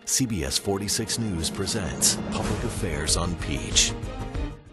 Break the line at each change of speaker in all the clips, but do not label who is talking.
CBS 46 News presents Public Affairs on Peach.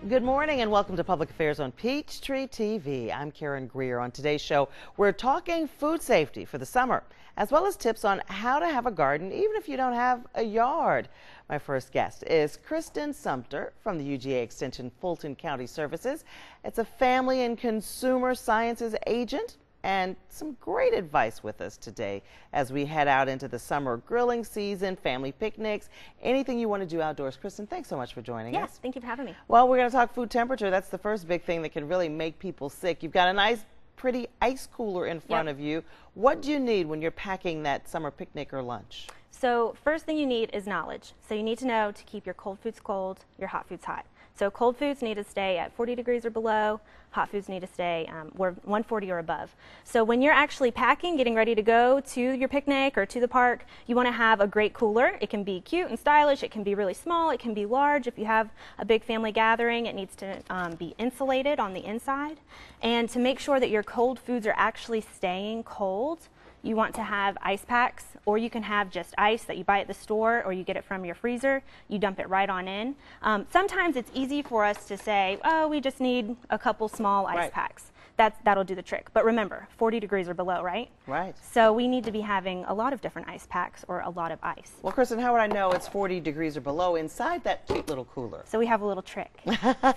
Good morning and welcome to Public Affairs on Peachtree TV. I'm Karen Greer. On today's show, we're talking food safety for the summer, as well as tips on how to have a garden even if you don't have a yard. My first guest is Kristen Sumter from the UGA Extension Fulton County Services. It's a family and consumer sciences agent, and some great advice with us today as we head out into the summer grilling season, family picnics, anything you want to do outdoors. Kristen, thanks so much for joining us.
Yes, thank you for having me.
Well, we're going to talk food temperature. That's the first big thing that can really make people sick. You've got a nice, pretty ice cooler in front of you. What do you need when you're packing that summer picnic or lunch?
So first thing you need is knowledge. So you need to know to keep your cold foods cold, your hot foods hot. So cold foods need to stay at 40 degrees or below. Hot foods need to stay 140 or above. So when you're actually packing, getting ready to go to your picnic or to the park, you want to have a great cooler. It can be cute and stylish. It can be really small. It can be large. If you have a big family gathering, it needs to be insulated on the inside. And to make sure that your cold foods are actually staying cold, you want to have ice packs, or you can have just ice that you buy at the store or you get it from your freezer. You dump it right on in. Sometimes it's easy for us to say, oh, we just need a couple small ice packs. That'll do the trick. But remember, 40 degrees or below, right? Right. So we need to be having a lot of different ice packs or a lot of ice.
Well, Kristen, how would I know it's 40 degrees or below inside that cute little cooler?
So we have a little trick.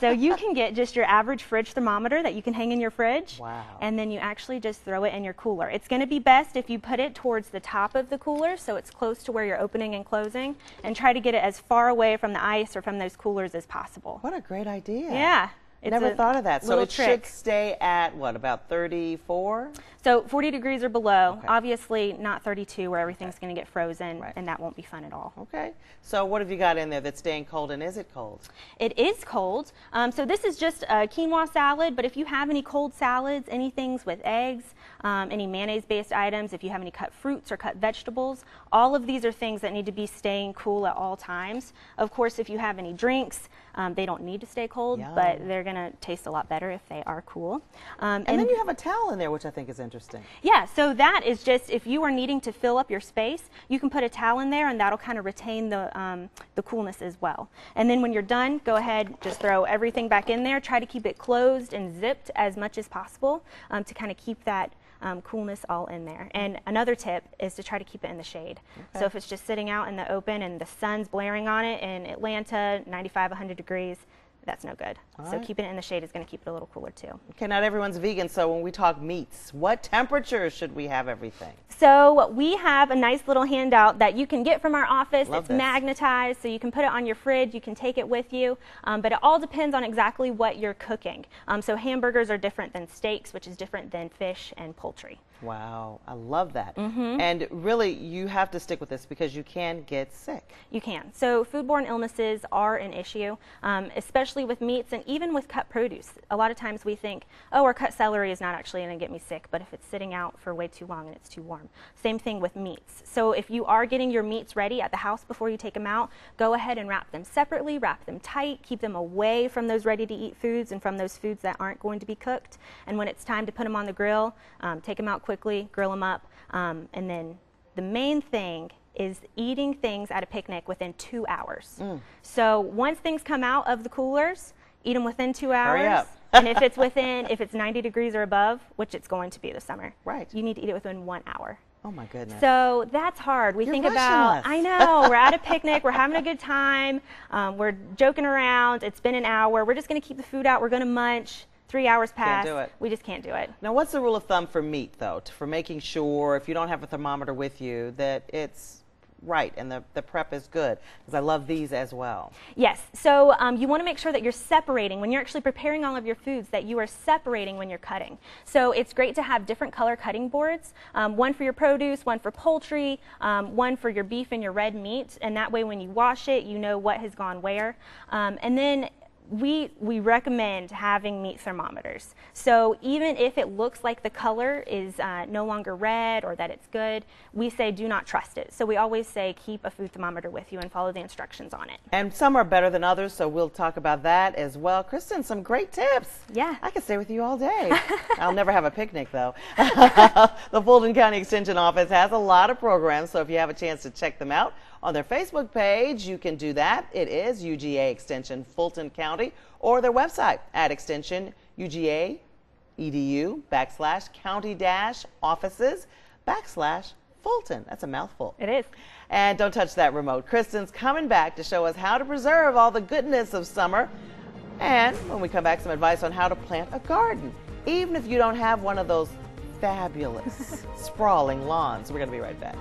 So you can get just your average fridge thermometer that you can hang in your fridge.
Wow.
And then you actually just throw it in your cooler. It's going to be best if you put it towards the top of the cooler so it's close to where you're opening and closing, and try to get it as far away from the ice or from those coolers as possible.
What a great idea.
Yeah.
Never thought of that. So it
trick.
should stay at, what, about 34?
So 40 degrees or below. Obviously not 32 where everything's going to get frozen, and that won't be fun at all.
Okay. So what have you got in there that's staying cold, and is it cold?
It is cold. So this is just a quinoa salad, but if you have any cold salads, anything with eggs, any mayonnaise-based items, if you have any cut fruits or cut vegetables, all of these are things that need to be staying cool at all times. Of course, if you have any drinks, they don't need to stay cold, but they're going to taste a lot better if they are cool.
And then you have a towel in there, which I think is interesting.
Yeah, so that is just, if you are needing to fill up your space, you can put a towel in there and that'll kind of retain the coolness as well. And then when you're done, go ahead, just throw everything back in there. Try to keep it closed and zipped as much as possible to kind of keep that coolness all in there. And another tip is to try to keep it in the shade. So if it's just sitting out in the open and the sun's blaring on it in Atlanta, 95, 100 degrees, that's no good. So keeping it in the shade is going to keep it a little cooler too.
Okay, not everyone's vegan, so when we talk meats, what temperature should we have everything?
So we have a nice little handout that you can get from our office. It's magnetized, so you can put it on your fridge, you can take it with you, but it all depends on exactly what you're cooking. So hamburgers are different than steaks, which is different than fish and poultry.
Wow, I love that. And really, you have to stick with this because you can get sick.
You can. So foodborne illnesses are an issue, especially with meats and even with cut produce. A lot of times we think, oh, our cut celery is not actually going to get me sick, but if it's sitting out for way too long and it's too warm. Same thing with meats. So if you are getting your meats ready at the house before you take them out, go ahead and wrap them separately, wrap them tight, keep them away from those ready-to-eat foods and from those foods that aren't going to be cooked. And when it's time to put them on the grill, take them out quickly, grill them up, and then the main thing is eating things at a picnic within 2 hours. So once things come out of the coolers, eat them within 2 hours.
Hurry up.
And if it's 90 degrees or above, which it's going to be this summer, you need to eat it within 1 hour.
Oh my goodness.
So that's hard. We think about, I know, we're at a picnic, we're having a good time, we're joking around, it's been an hour, we're just going to keep the food out, we're going to munch. 3 hours pass.
Can't do it.
We just can't do it.
Now, what's the rule of thumb for meat, though, for making sure, if you don't have a thermometer with you, that it's right and the prep is good? Because I love these as well. Yes.
So you want to make sure that you're separating, when you're actually preparing all of your foods, that you are separating when you're cutting. So it's great to have different color cutting boards, one for your produce, one for poultry, one for your beef and your red meat, and that way when you wash it, you know what has gone where. And then we recommend having meat thermometers. So even if it looks like the color is no longer red or that it's good, we say do not trust it. So we always say keep a food thermometer with you and follow the instructions on it.
And some are better than others, so we'll talk about that as well. Kristen, some great tips.
Yeah.
I could stay with you all day. I'll never have a picnic, though. The Fulton County Extension Office has a lot of programs, so if you have a chance to check them out on their Facebook page, you can do that. It is UGA Extension Fulton County, or their website at extensionuga.edu/county-offices/Fulton. That's a mouthful.
It is.
And don't touch that remote. Kristen's coming back to show us how to preserve all the goodness of summer. And when we come back, some advice on how to plant a garden, even if you don't have one of those fabulous sprawling lawns. We're going to be right back.